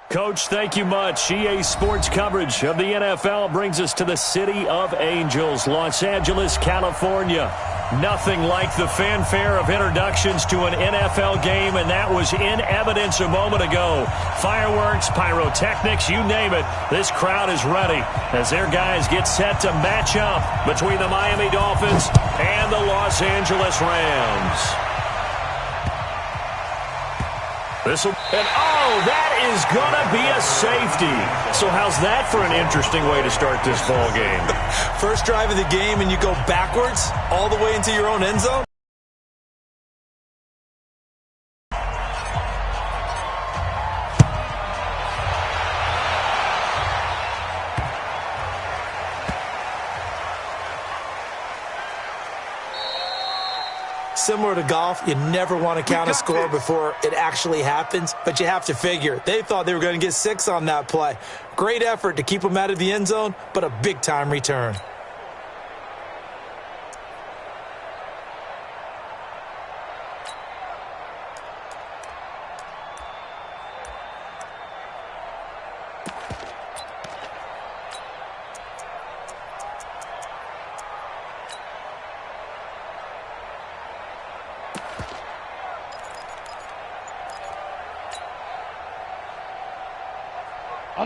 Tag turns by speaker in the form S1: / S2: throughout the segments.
S1: Coach, thank you much. EA Sports coverage of the NFL brings us to the City of Angels, Los Angeles, California. Nothing like the fanfare of introductions to an NFL game, and that was in evidence a moment ago. Fireworks, pyrotechnics, you name it. This crowd is ready as their guys get set to match up between the Miami Dolphins and the Los Angeles Rams. That is going to be a safety. So how's that for an interesting way to start this ball game?
S2: First drive of the game and you go backwards all the way into your own end zone? Similar to golf, you never want to count a score before it actually happens, but you have to figure. They thought they were going to get 6 on that play. Great effort to keep them out of the end zone, but a big-time return.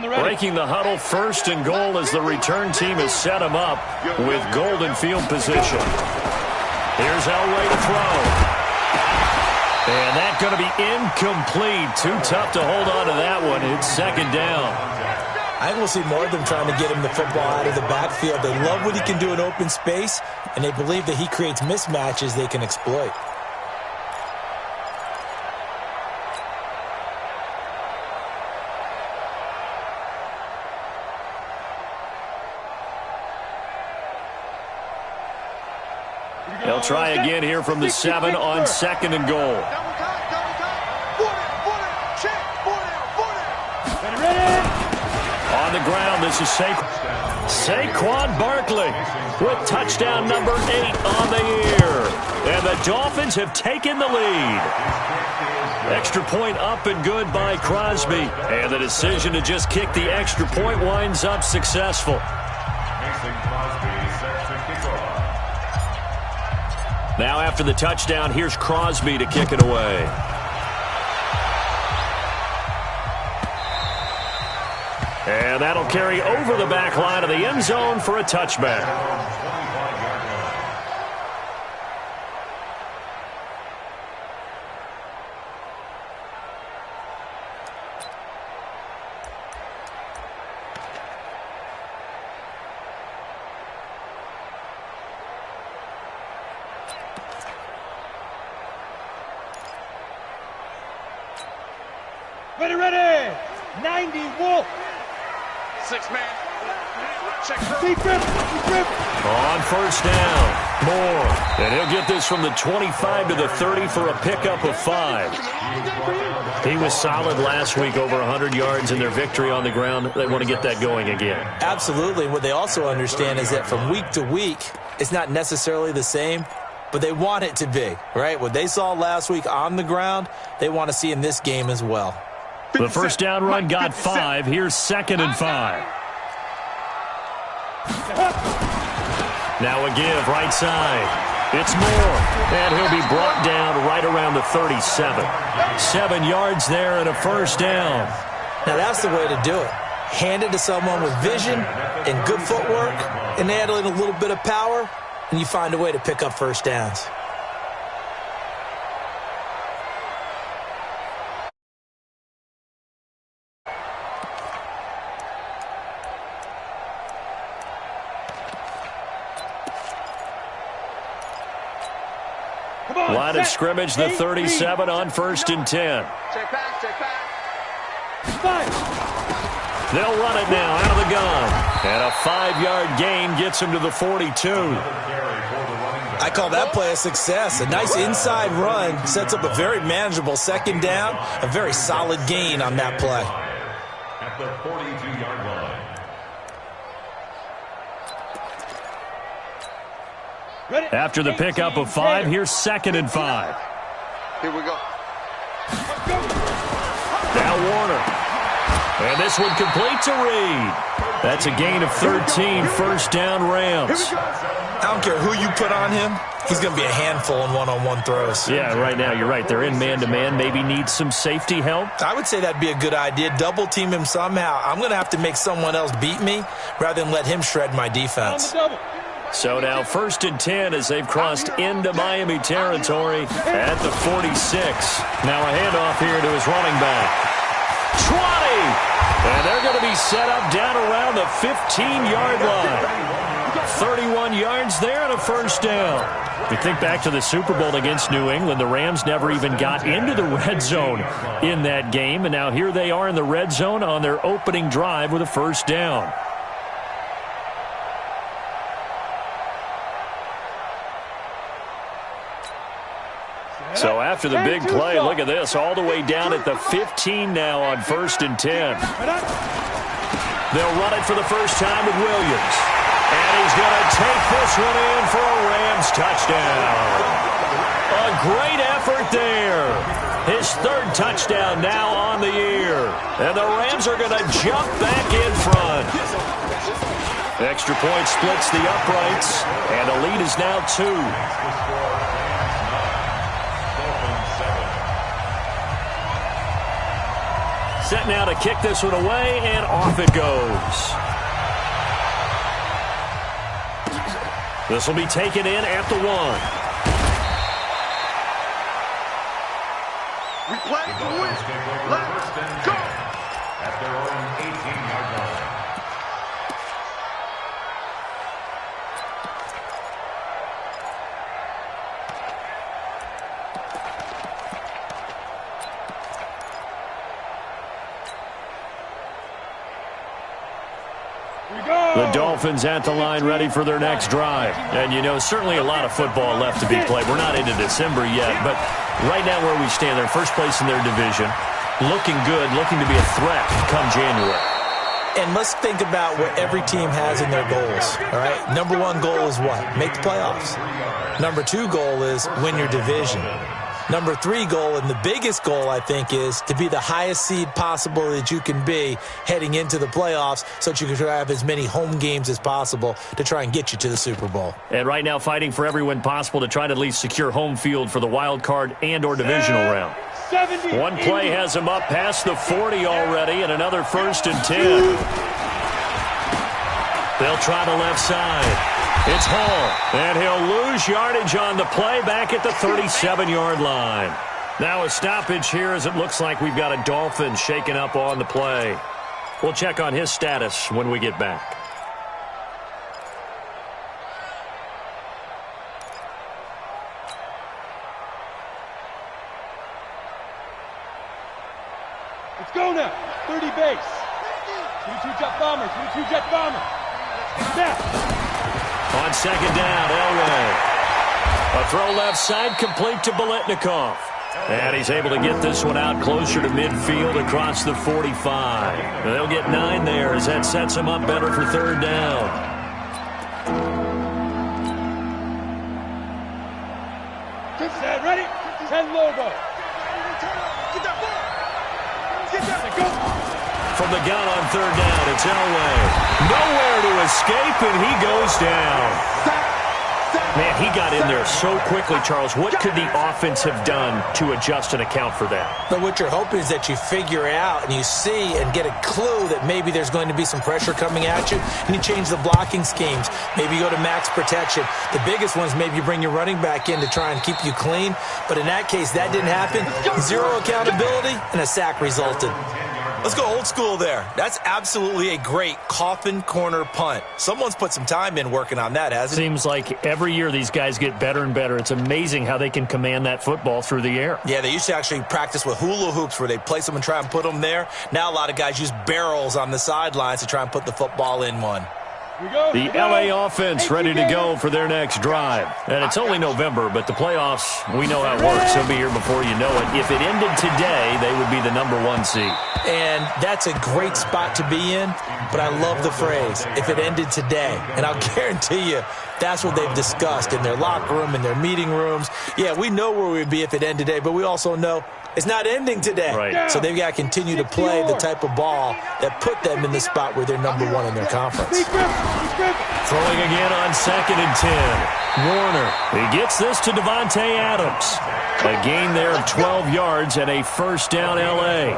S1: Breaking the huddle, first and goal as the return team has set him up with golden field position. Here's Elway to throw. And that's going to be incomplete. Too tough to hold on to that one. It's second down.
S2: I think we'll see more of them trying to get him the football out of the backfield. They love what he can do in open space, and they believe that he creates mismatches they can exploit.
S1: They'll try again here from the 7 on second and goal. On the ground, this is Saquon Barkley with touchdown number 8 on the year. And the Dolphins have taken the lead. Extra point up and good by Crosby. And the decision to just kick the extra point winds up successful. Now after the touchdown, here's Crosby to kick it away. And that'll carry over the back line of the end zone for a touchback.
S3: Ready. 90 Wolf.
S4: 6-man. Check.
S1: On first down, Moore. And he'll get this from the 25 to the 30 for a pickup of 5. He was solid last week, over 100 yards in their victory on the ground. They want to get that going again.
S2: Absolutely. What they also understand is that from week to week, it's not necessarily the same, but they want it to be, right? What they saw last week on the ground, they want to see in this game as well.
S1: The first down run got 5. Here's second and 5. Now a give, right side. It's Moore, and he'll be brought down right around the 37. 7 yards there and a first down.
S2: Now that's the way to do it. Hand it to someone with vision and good footwork, and add in a little bit of power, and you find a way to pick up first downs.
S1: Line of scrimmage, the 37 on first and 10.
S4: Check back.
S3: 5.
S1: They'll run it now out of the gun. And a 5-yard gain gets him to the 42.
S2: I call that play a success. A nice inside run sets up a very manageable second down. A very solid gain on that play.
S5: At the 42-yard line.
S1: After the pickup of 5, here's second and 5.
S4: Here we go.
S1: Now Warner. And this one complete to Reed. That's a gain of 13, first down Rams.
S2: I don't care who you put on him. He's going to be a handful in one-on-one throws.
S1: Yeah, right now you're right. They're in man-to-man. Maybe need some safety help.
S2: I would say that'd be a good idea. Double team him somehow. I'm going to have to make someone else beat me rather than let him shred my defense.
S1: So now 1st and 10 as they've crossed into Miami territory at the 46. Now a handoff here to his running back. 20! And they're going to be set up down around the 15-yard line. 31 yards there and a first down. If you think back to the Super Bowl against New England, the Rams never even got into the red zone in that game. And now here they are in the red zone on their opening drive with a first down. So after the big play, look at this, all the way down at the 15 now on 1st and 10. They'll run it for the first time with Williams. And he's going to take this one in for a Rams touchdown. A great effort there. His 3rd touchdown now on the year. And the Rams are going to jump back in front. Extra point splits the uprights, and the lead is now 2. Set now to kick this one away, and off it goes. This will be taken in at the 1.
S4: We play to win. Let's go.
S5: At their own 18-yard line.
S1: The Dolphins at the line ready for their next drive. And, you know, certainly a lot of football left to be played. We're not into December yet, but right now where we stand, they're first place in their division. Looking good, looking to be a threat come January.
S2: And let's think about what every team has in their goals, all right? Number 1 goal is what? Make the playoffs. Number 2 goal is win your division. Number 3 goal, and the biggest goal, I think, is to be the highest seed possible that you can be heading into the playoffs so that you can have as many home games as possible to try and get you to the Super Bowl.
S1: And right now fighting for every win possible to try to at least secure home field for the wild card and or divisional round. One play has him up past the 40 already, and another 1st and 10. They'll try the left side. It's Hall, and he'll lose yardage on the play back at the 37-yard line. Now a stoppage here as it looks like we've got a Dolphin shaken up on the play. We'll check on his status when we get back.
S3: Let's go now. 30 base. 2-2 jet bomber. 2-2 jet bomber. Snap.
S1: On 2nd down, Elway. A throw left side complete to Biletnikoff. And he's able to get this one out closer to midfield across the 45. They'll get 9 there as that sets him up better for 3rd down.
S3: Set, ready? 10 logo. Get that ball. Get that, go.
S1: From the gun on 3rd down, it's Elway. Nowhere to escape, and he goes down. Man, he got in there so quickly, Charles. What could the offense have done to adjust and account for that?
S2: But what you're hoping is that you figure out and you see and get a clue that maybe there's going to be some pressure coming at you, and you change the blocking schemes. Maybe you go to max protection. The biggest one is maybe you bring your running back in to try and keep you clean. But in that case, that didn't happen. 0 accountability, and a sack resulted. Let's go old school there. That's absolutely a great coffin corner punt. Someone's put some time in working on that, hasn't it?
S1: Seems like every year these guys get better and better. It's amazing how they can command that football through the air.
S2: Yeah, they used to actually practice with hula hoops where they'd place them and try and put them there. Now a lot of guys use barrels on the sidelines to try and put the football in one.
S1: The LA offense ready to go for their next drive. And it's only November, but the playoffs, we know how it works. They'll be here before you know it. If it ended today, they would be the #1 seed.
S2: And that's a great spot to be in, but I love the phrase, if it ended today. And I'll guarantee you, that's what they've discussed in their locker room, in their meeting rooms. Yeah, we know where we'd be if it ended today, but we also know it's not ending today.
S1: Right.
S2: So they've got to continue to play the type of ball that put them in the spot where they're #1 in their conference.
S1: Throwing again on 2nd and 10. Warner. He gets this to Devontae Adams. A gain there of 12 yards and a first down LA.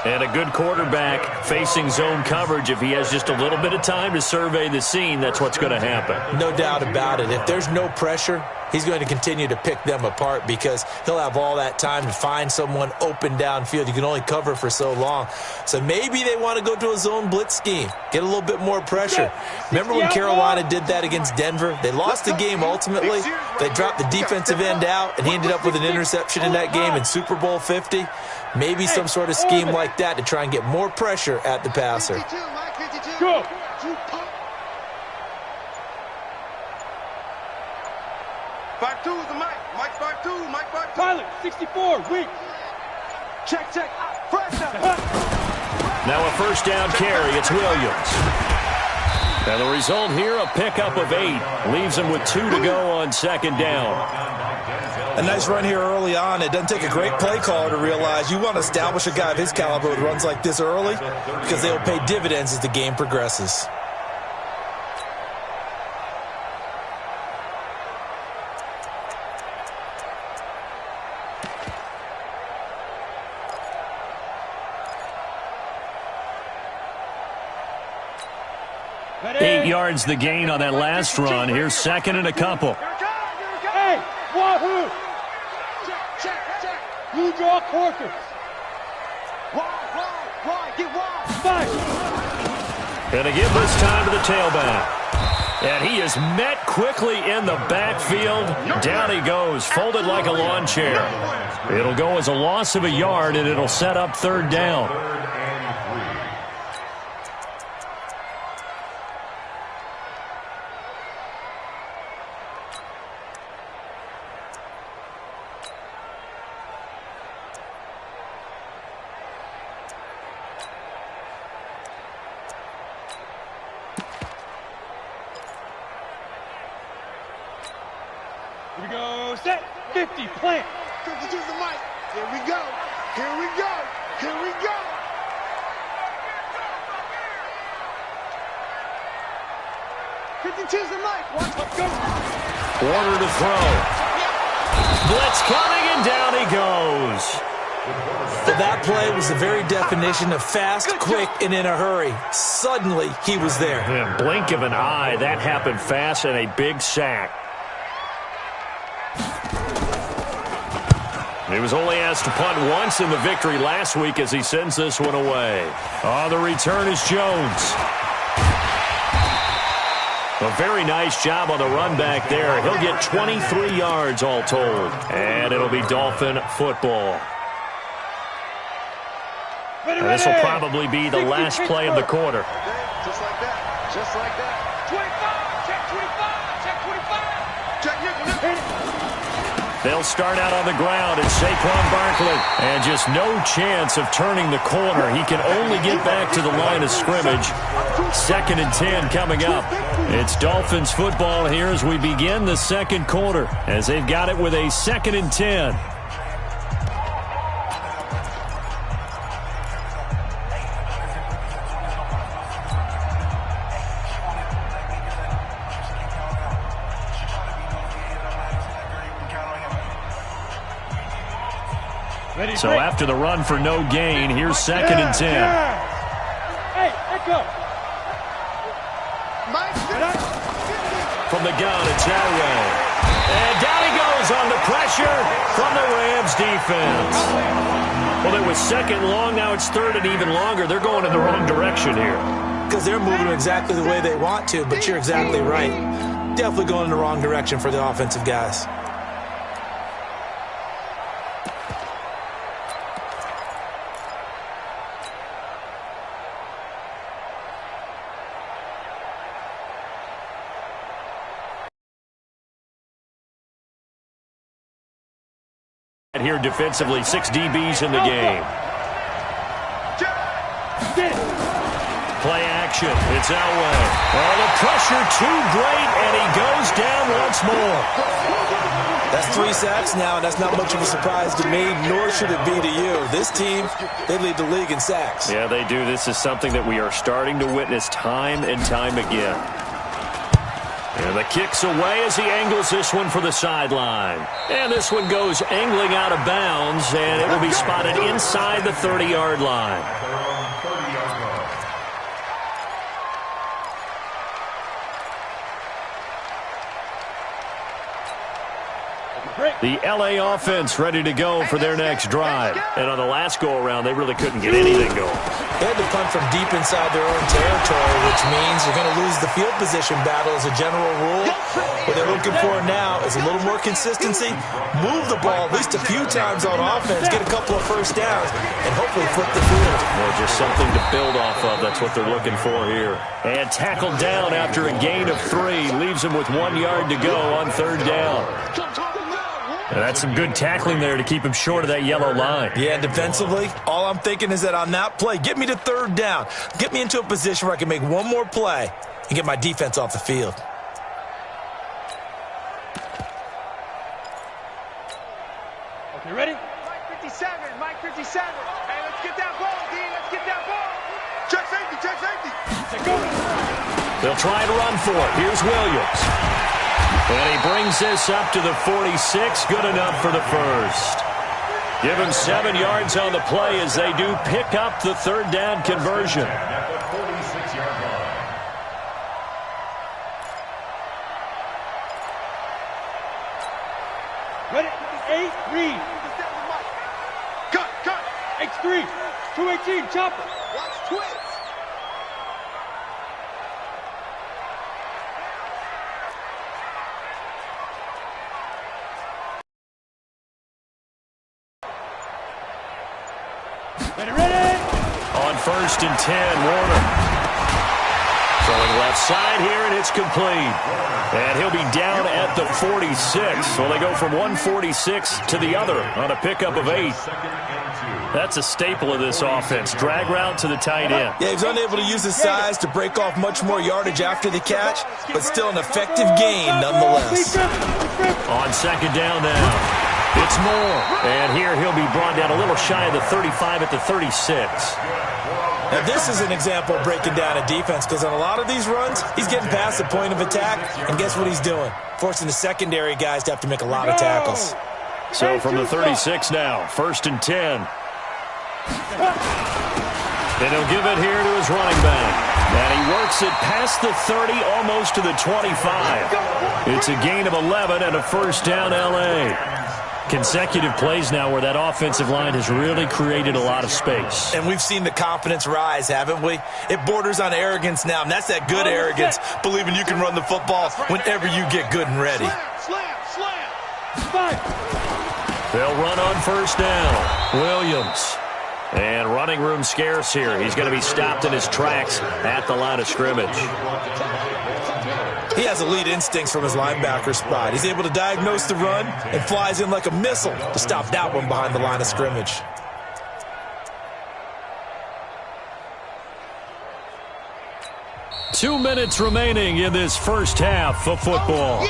S1: And a good quarterback facing zone coverage. If he has just a little bit of time to survey the scene, that's what's going to happen.
S2: No doubt about it. If there's no pressure, he's going to continue to pick them apart because he'll have all that time to find someone open downfield. You can only cover for so long. So maybe they want to go to a zone blitz scheme, get a little bit more pressure. Remember when Carolina did that against Denver? They lost the game ultimately. They dropped the defensive end out, and he ended up with an interception in that game in Super Bowl 50. Maybe some sort of scheme like that to try and get more pressure at the passer.
S3: Go.
S4: Five two is the mic. Mike 5-2. Mike 5-2.
S3: Pilot, 64, weak.
S4: Check. Fresh out.
S1: Now a first down carry. It's Williams. And the result here, a pickup of 8. Leaves him with 2 to go on 2nd down.
S2: A nice run here early on. It doesn't take a great play caller to realize you want to establish a guy of his caliber with runs like this early because they'll pay dividends as the game progresses.
S3: Ready?
S1: 8 yards the gain on that last run. Here's 2nd and a couple.
S3: Hey, wahoo! Check. You draw quarters.
S4: Wide, get wide.
S3: Five.
S1: Going to give this time to the tailback. And he is met quickly in the backfield. Down he goes, folded like a lawn chair. It'll go as a loss of a yard, and it'll set up 3rd down.
S3: Here we go, set, 50, plant.
S4: 52 is the mic. Here we go. 52 is the mic. Watch, let's go.
S1: Warner to throw. Blitz coming, and down he goes.
S2: So that play was the very definition of fast, quick, and in a hurry. Suddenly, he was there.
S1: In a blink of an eye, that happened fast, and a big sack. He was only asked to punt once in the victory last week as he sends this one away. The return is Jones. A very nice job on the run back there. He'll get 23 yards all told. And it'll be Dolphin football. And this will probably be the last play of the quarter.
S4: Just like that.
S3: 25, check 25.
S4: Check nickel.
S1: They'll start out on the ground. It's Saquon Barkley. And just no chance of turning the corner. He can only get back to the line of scrimmage. 2nd and 10 coming up. It's Dolphins football here as we begin the second quarter. As they've got it with a 2nd and 10. So after the run for no gain, here's 2nd and 10.
S3: Hey, echo.
S1: From the gun, it's Elway. And down he goes under pressure from the Rams defense. Well, it was 2nd long, now it's 3rd and even longer. They're going in the wrong direction here.
S2: Because they're moving exactly the way they want to, but you're exactly right. Definitely going in the wrong direction for the offensive guys.
S1: Here defensively, 6 DBs in the game. Play action. It's Elway. Oh, the pressure too great, and he goes down once more.
S2: That's 3 sacks now, and that's not much of a surprise to me, nor should it be to you. This team, they lead the league in sacks.
S1: Yeah, they do. This is something that we are starting to witness time and time again. And the kick's away as he angles this one for the sideline. And this one goes angling out of bounds, and it will be spotted inside the 30-yard line. The L.A. offense ready to go for their next drive. And on the last go-around, they really couldn't get anything going.
S2: They had to punt from deep inside their own territory, which means you're going to lose the field position battle as a general rule. What they're looking for now is a little more consistency, move the ball at least a few times on offense, get a couple of first downs, and hopefully flip the field.
S1: Well, just something to build off of. That's what they're looking for here. And tackled down after a gain of 3. Leaves him with 1 yard to go on 3rd down. And that's some good tackling there to keep him short of that yellow line.
S2: Yeah, defensively, all I'm thinking is that on that play, get me to 3rd down. Get me into a position where I can make one more play and get my defense off the field.
S3: Okay, ready?
S4: Mike 57, Mike 57. Hey, let's get that ball, D. Let's get that ball. Check safety, check safety.
S1: They'll try to run for it. Here's Williams. And he brings this up to the 46. Good enough for the first. Give him 7 yards on the play as they do pick up the 3rd down conversion.
S5: At the 46-yard line.
S3: Ready? 8, read.
S4: Cut.
S3: X3, 218, chopper.
S4: Watch twins.
S3: Ready?
S1: On 1st and 10, Warner. Throwing left side here, and it's complete. And he'll be down at the 46. Well, they go from 146 to the other on a pickup of 8. That's a staple of this offense. Drag route to the tight end.
S2: Yeah, he's unable to use his size to break off much more yardage after the catch, but still an effective gain nonetheless.
S1: On 2nd down now. It's Moore. And here he'll be brought down a little shy of the 35 at the 36.
S2: Now, this is an example of breaking down a defense because on a lot of these runs, he's getting past the point of attack, and guess what he's doing? Forcing the secondary guys to have to make a lot of tackles.
S1: So from the 36 now, 1st and 10. And he'll give it here to his running back. And he works it past the 30, almost to the 25. It's a gain of 11 and a 1st down L.A. Consecutive plays now where that offensive line has really created a lot of space.
S2: And we've seen the confidence rise, haven't we? It borders on arrogance now, and that's that good arrogance, believing you can run the football whenever you get good and ready.
S3: Slam.
S1: They'll run on 1st down. Williams. And running room scarce here. He's going to be stopped in his tracks at the line of scrimmage.
S2: He has elite instincts from his linebacker spot. He's able to diagnose the run and flies in like a missile to stop that one behind the line of scrimmage.
S1: Two minutes remaining in this first half of football.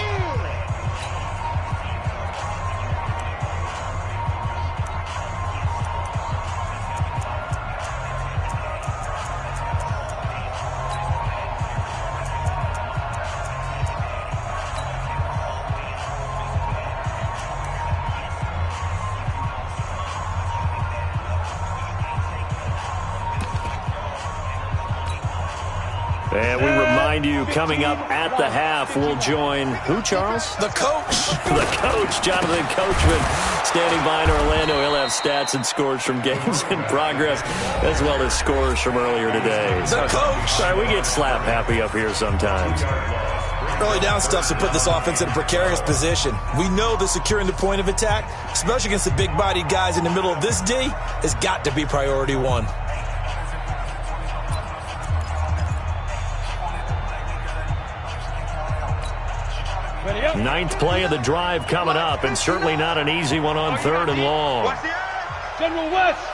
S1: And we remind you, coming up at the half, we'll join who, Charles?
S2: The coach.
S1: The coach, Jonathan Coachman, standing by in Orlando. He'll have stats and scores from games in progress, as well as scores from earlier today.
S2: The coach.
S1: Sorry, we get slap happy up here sometimes.
S2: Early down stuff to put this offense in a precarious position. We know that securing the point of attack, especially against the big-bodied guys in the middle of this D, has got to be priority one.
S3: Ready up.
S1: Ninth play of the drive coming up, and certainly not an easy one on 3rd and long.
S3: General West.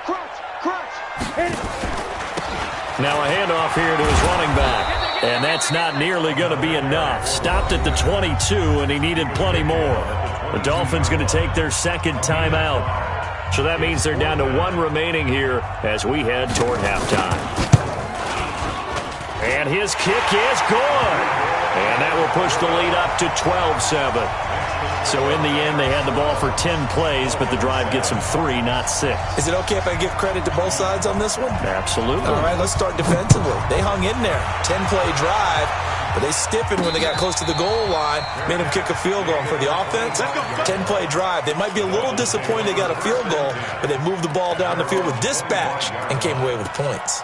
S3: Crunch. Hit it.
S1: Now a handoff here to his running back. And that's not nearly going to be enough. Stopped at the 22, and he needed plenty more. The Dolphins going to take their second timeout. So that means they're down to 1 remaining here as we head toward halftime. And his kick is good. And that will push the lead up to 12-7. So in the end, they had the ball for 10 plays, but the drive gets them 3, not 6.
S2: Is it okay if I give credit to both sides on this one?
S1: Absolutely.
S2: All right, let's start defensively. They hung in there. 10-play drive, but they stiffened when they got close to the goal line, made them kick a field goal. And for the offense, 10-play drive. They might be a little disappointed they got a field goal, but they moved the ball down the field with dispatch and came away with points.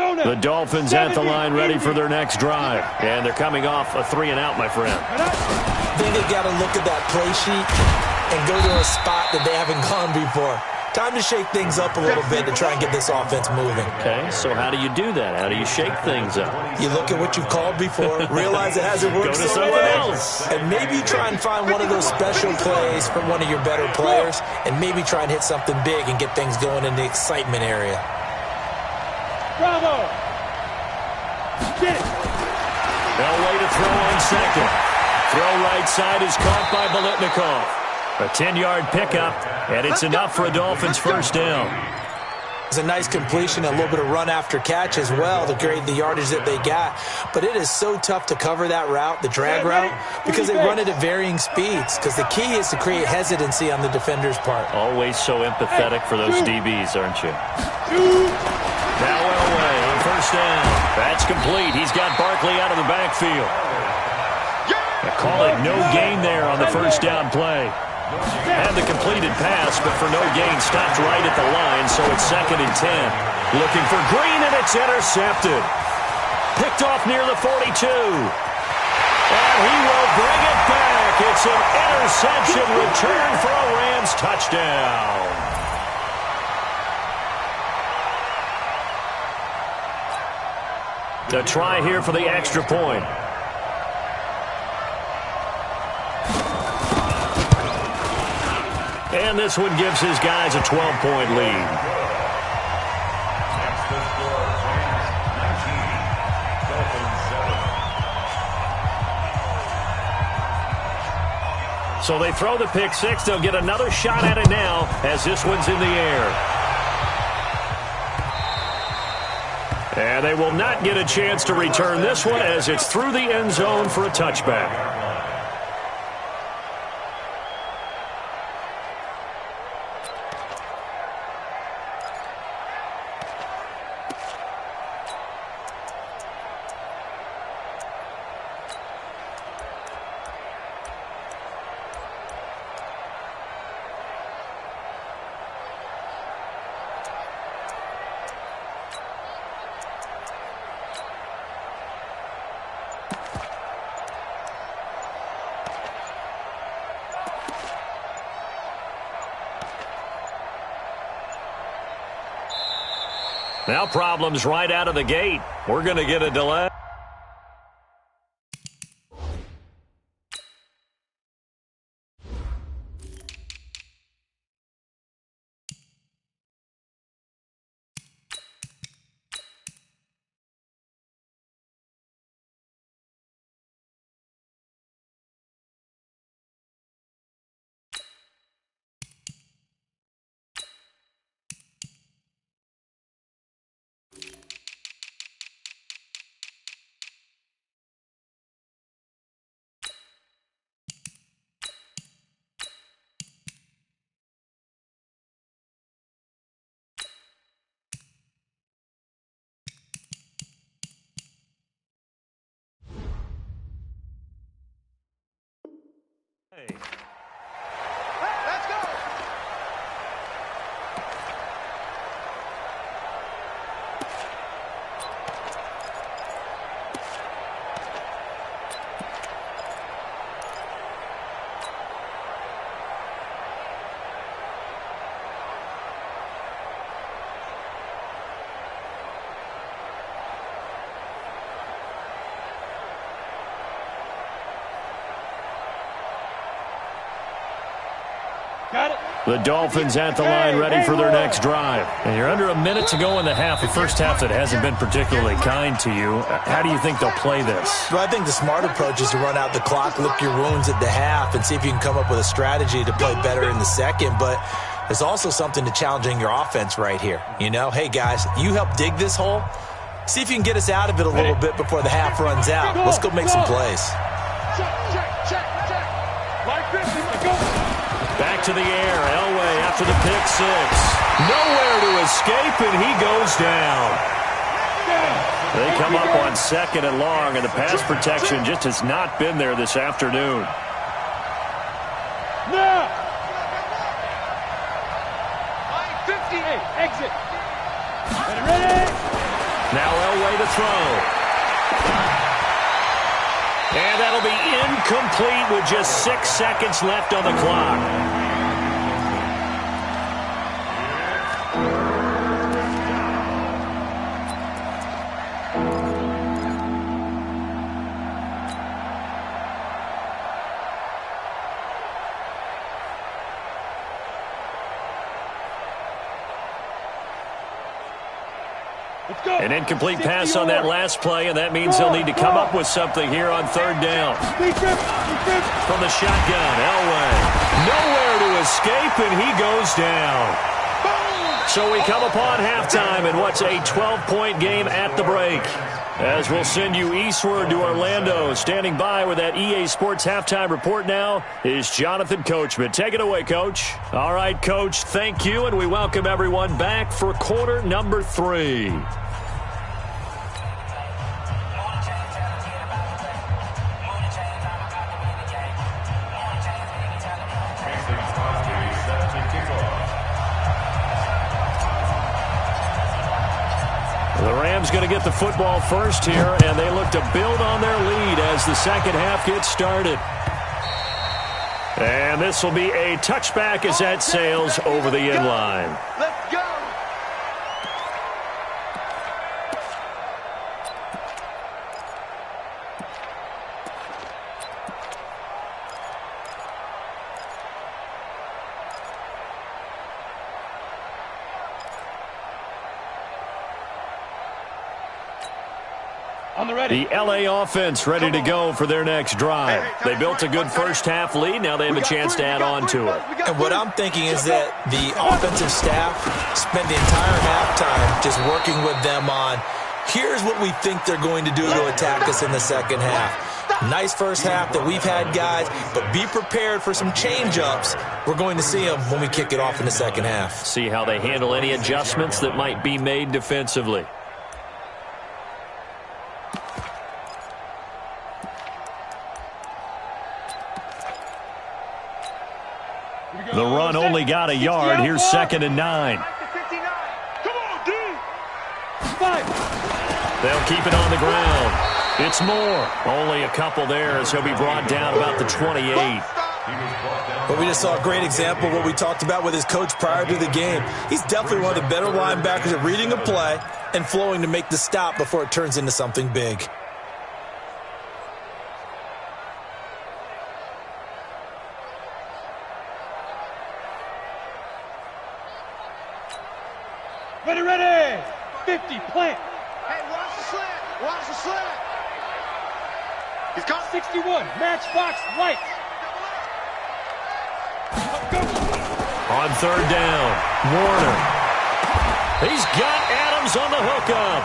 S1: The Dolphins at the line ready for their next drive. And they're coming off a 3-and-out, my friend.
S2: I think they've got to look at that play sheet and go to a spot that they haven't gone before. Time to shake things up a little bit to try and get this offense moving.
S1: Okay, so how do you do that? How do you shake things up?
S2: You look at what you've called before, realize it hasn't worked
S1: Go to
S2: so
S1: something
S2: well,
S1: else.
S2: and maybe try and find one of those special plays from one of your better players, and maybe try and hit something big and get things going in the excitement area.
S3: Bravo. Get it.
S1: They'll wait to throw on second. Throw right side is caught by Biletnikoff. A 10-yard pickup, and it's enough for a Dolphins first down.
S2: It's a nice completion, a little bit of run after catch as well to create the yardage that they got. But it is so tough to cover that route, the drag route, because they run it at varying speeds. Because the key is to create hesitancy on the defender's part.
S1: Always so empathetic for those DBs, aren't you? Now Elway on first down. That's complete. He's got Barkley out of the backfield. They call it no gain there on the first down play. Had the completed pass, but for no gain, stopped right at the line, so it's 2nd and 10. Looking for Green, and it's intercepted. Picked off near the 42. And he will bring it back. It's an interception return for a Rams touchdown. The try here for the extra point. And this one gives his guys a 12-point lead.
S5: That's the score. Rams 19, Dolphins 7.
S1: So they throw the pick six. They'll get another shot at it now as this one's in the air. And they will not get a chance to return this one as it's through the end zone for a touchback. Now problems right out of the gate. We're going to get a delay.
S4: Let's go.
S3: Got it.
S1: The Dolphins at the line ready for their next drive. And you're under a minute to go in the half, a first half that hasn't been particularly kind to you. How do you think they'll play this?
S2: Well, I think the smart approach is to run out the clock, lick your wounds at the half, and see if you can come up with a strategy to play better in the second. But there's also something to challenging your offense right here. You know, hey, guys, you help dig this hole. See if you can get us out of it a little bit before the half runs out. Let's go make some plays.
S4: Check. Like this, go.
S1: Back to the air. Elway after the pick six. Nowhere to escape, and he goes down. They come up on 2nd and long, and the pass protection just has not been there this afternoon.
S3: Now. 58. Exit. Ready.
S1: Now Elway to throw. And that'll be incomplete with just 6 seconds left on the clock. An incomplete pass on that last play, and that means they'll need to come up with something here on 3rd down. From the shotgun, Elway. Nowhere to escape, and he goes down. So we come upon halftime in what's a 12-point game at the break. As we'll send you eastward to Orlando. Standing by with that EA Sports halftime report now is Jonathan Coachman. Take it away, Coach. All right, Coach, thank you, and we welcome everyone back for quarter number 3. The Rams going to get the football first here, and they look to build on their lead as the second half gets started. And this will be a touchback as that sails over the end line.
S4: Let's go.
S1: The L.A. offense ready to go for their next drive. They built a good first half lead. Now they have a chance to add on to it.
S2: And what I'm thinking is that the offensive staff spent the entire halftime just working with them on, here's what we think they're going to do to attack us in the second half. Nice first half that we've had, guys, but be prepared for some change-ups. We're going to see them when we kick it off in the second half.
S1: See how they handle any adjustments that might be made defensively. The run only got a yard. Here's 2nd and 9.
S4: Come on, D.
S1: They'll keep it on the ground. It's Moore. Only a couple there as he'll be brought down about the 28.
S2: But we just saw a great example of what we talked about with his coach prior to the game. He's definitely one of the better linebackers at reading a play and flowing to make the stop before it turns into something big.
S3: Ready. 50, plant.
S4: Hey, watch the slant. Watch the slant. He's got
S3: 61, matchbox, light.
S1: On 3rd down, Warner. He's got Adams on the hookup.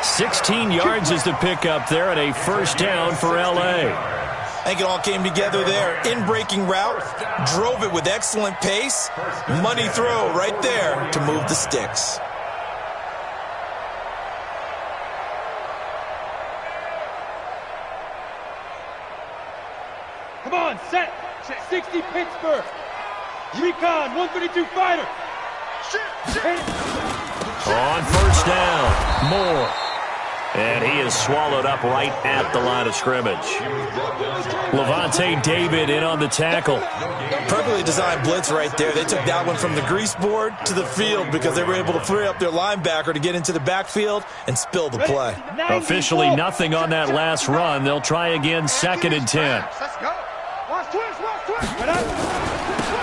S1: 16 yards is the pickup there, and a first down for L.A.
S2: I think it all came together there. In-breaking route, drove it with excellent pace. Money throw right there to move the sticks.
S3: Come on, set. 60 Pittsburgh. Recon, 132 fighter.
S1: On 1st down, Moore. And he is swallowed up right at the line of scrimmage. Levante David in on the tackle.
S2: Perfectly designed blitz right there. They took that one from the grease board to the field because they were able to free up their linebacker to get into the backfield and spill the play.
S1: Officially nothing on that last run. They'll try again, 2nd and 10.
S4: Let's go. Watch twist.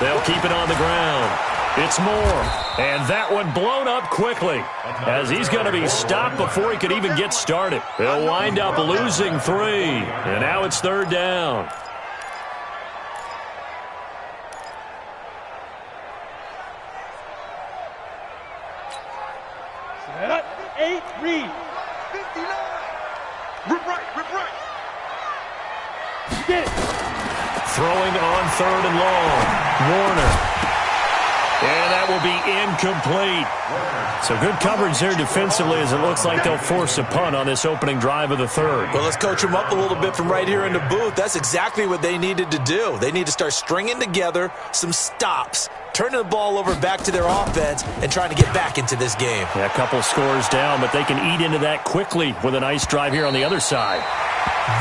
S1: They'll keep it on the ground. It's Moore. And that one blown up quickly as he's going to be stopped before he could even get started. He'll wind up losing 3. And now it's 3rd down.
S3: Set 8, read.
S4: 59. Rip right, rip right.
S3: You get it.
S1: Throwing on 3rd and long. Warner. And that will be incomplete. So good coverage there defensively as it looks like they'll force a punt on this opening drive of the 3rd.
S2: Well, let's coach them up a little bit from right here in the booth. That's exactly what they needed to do. They need to start stringing together some stops, turning the ball over back to their offense, and trying to get back into this game.
S1: Yeah, a couple scores down, but they can eat into that quickly with a nice drive here on the other side.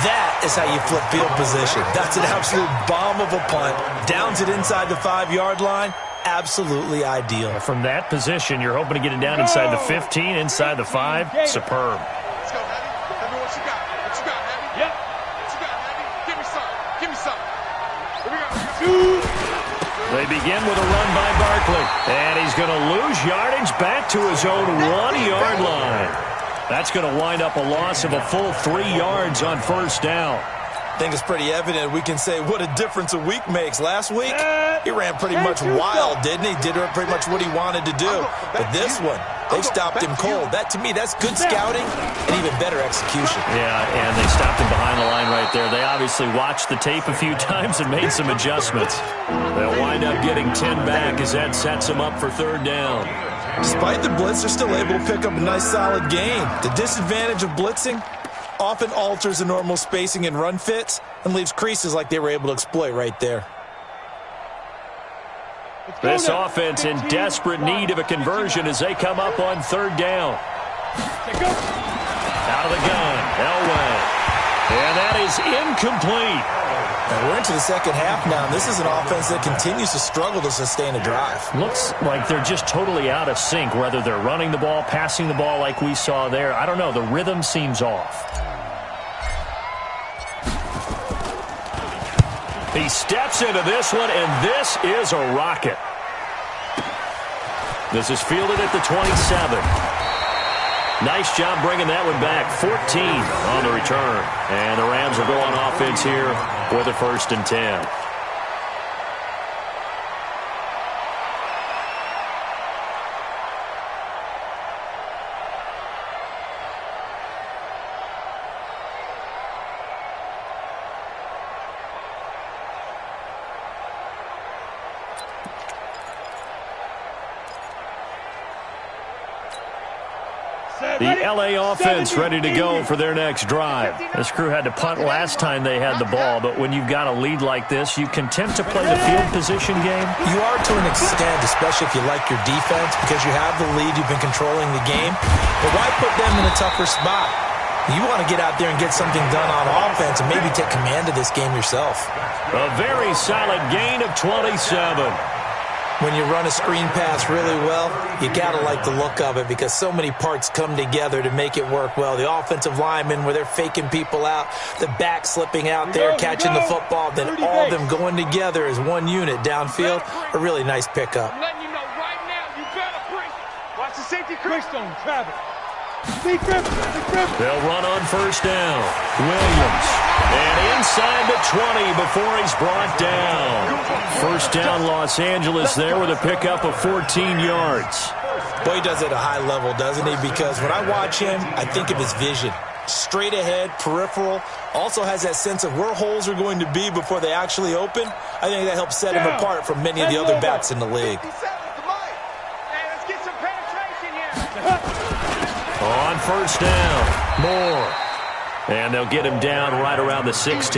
S2: That is how you flip field position. That's an absolute bomb of a punt. Downs it inside the 5-yard line. Absolutely ideal.
S1: From that position, you're hoping to get it down inside the 15, inside the 5. Superb.
S4: Let's go, Heavy. Tell me what you got. What you got, Heavy?
S3: Yep.
S4: What you got, Heavy? Give me some. Give me some. Here we go.
S1: They begin with a run by Barkley. And he's going to lose yardage back to his own 1-yard line. That's going to wind up a loss of a full 3 yards on 1st down.
S2: I think it's pretty evident we can say what a difference a week makes. Last week, he ran pretty much wild, didn't he? Did pretty much what he wanted to do. But this one, they stopped him cold. That, to me, that's good scouting and even better execution.
S1: Yeah, and they stopped him behind the line right there. They obviously watched the tape a few times and made some adjustments. They'll wind up getting 10 back as that sets them up for 3rd down.
S2: Despite the blitz, they're still able to pick up a nice, solid gain. The disadvantage of blitzing often alters the normal spacing and run fits and leaves creases like they were able to exploit right there.
S1: This offense in desperate need of a conversion as they come up on 3rd down. Out of the gun, Elway. And that is incomplete.
S2: And we're into the second half now, and this is an offense that continues to struggle to sustain a drive.
S1: Looks like they're just totally out of sync, whether they're running the ball, passing the ball like we saw there. I don't know. The rhythm seems off. He steps into this one, and this is a rocket. This is fielded at the 27. Nice job bringing that one back. 14 on the return. And the Rams will go on offense here with a 1st and 10. The L.A. offense ready to go for their next drive. This crew had to punt last time they had the ball, but when you've got a lead like this, you can tend to play the field position game.
S2: You are to an extent, especially if you like your defense, because you have the lead, you've been controlling the game. But why put them in a tougher spot? You want to get out there and get something done on offense and maybe take command of this game yourself.
S1: A very solid gain of 27.
S2: When you run a screen pass really well, you got to like the look of it because so many parts come together to make it work well. The offensive linemen where they're faking people out, the back slipping out there, catching the football, then all of them going together as one unit downfield. A really nice pickup.
S4: I'm letting you know right now, you better break. Watch the safety crease.
S3: Stone, Travis. Big grip.
S1: They'll run on 1st down. Williams. And inside the 20 before he's brought down. 1st down Los Angeles there with a pickup of 14 yards.
S2: Boy, he does it at a high level, doesn't he? Because when I watch him, I think of his vision. Straight ahead, peripheral. Also has that sense of where holes are going to be before they actually open. I think that helps set him apart from many of the other backs in the league.
S4: Hey, let's get some penetration here.
S1: On 1st down, Moore. And they'll get him down right around the 16.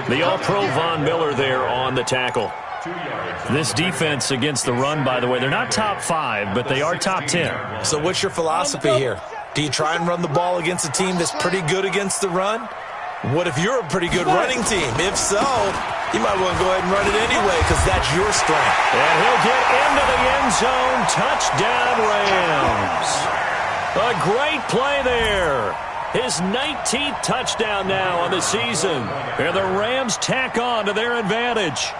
S1: The All-Pro Von Miller there on the tackle. This defense against the run, by the way, they're not top 5, but they are top 10.
S2: So what's your philosophy here? Do you try and run the ball against a team that's pretty good against the run? What if you're a pretty good running team? If so, you might want to go ahead and run it anyway because that's your strength.
S1: And he'll get into the end zone. Touchdown, Rams. A great play there. His 19th touchdown now on the season. And the Rams tack on to their advantage.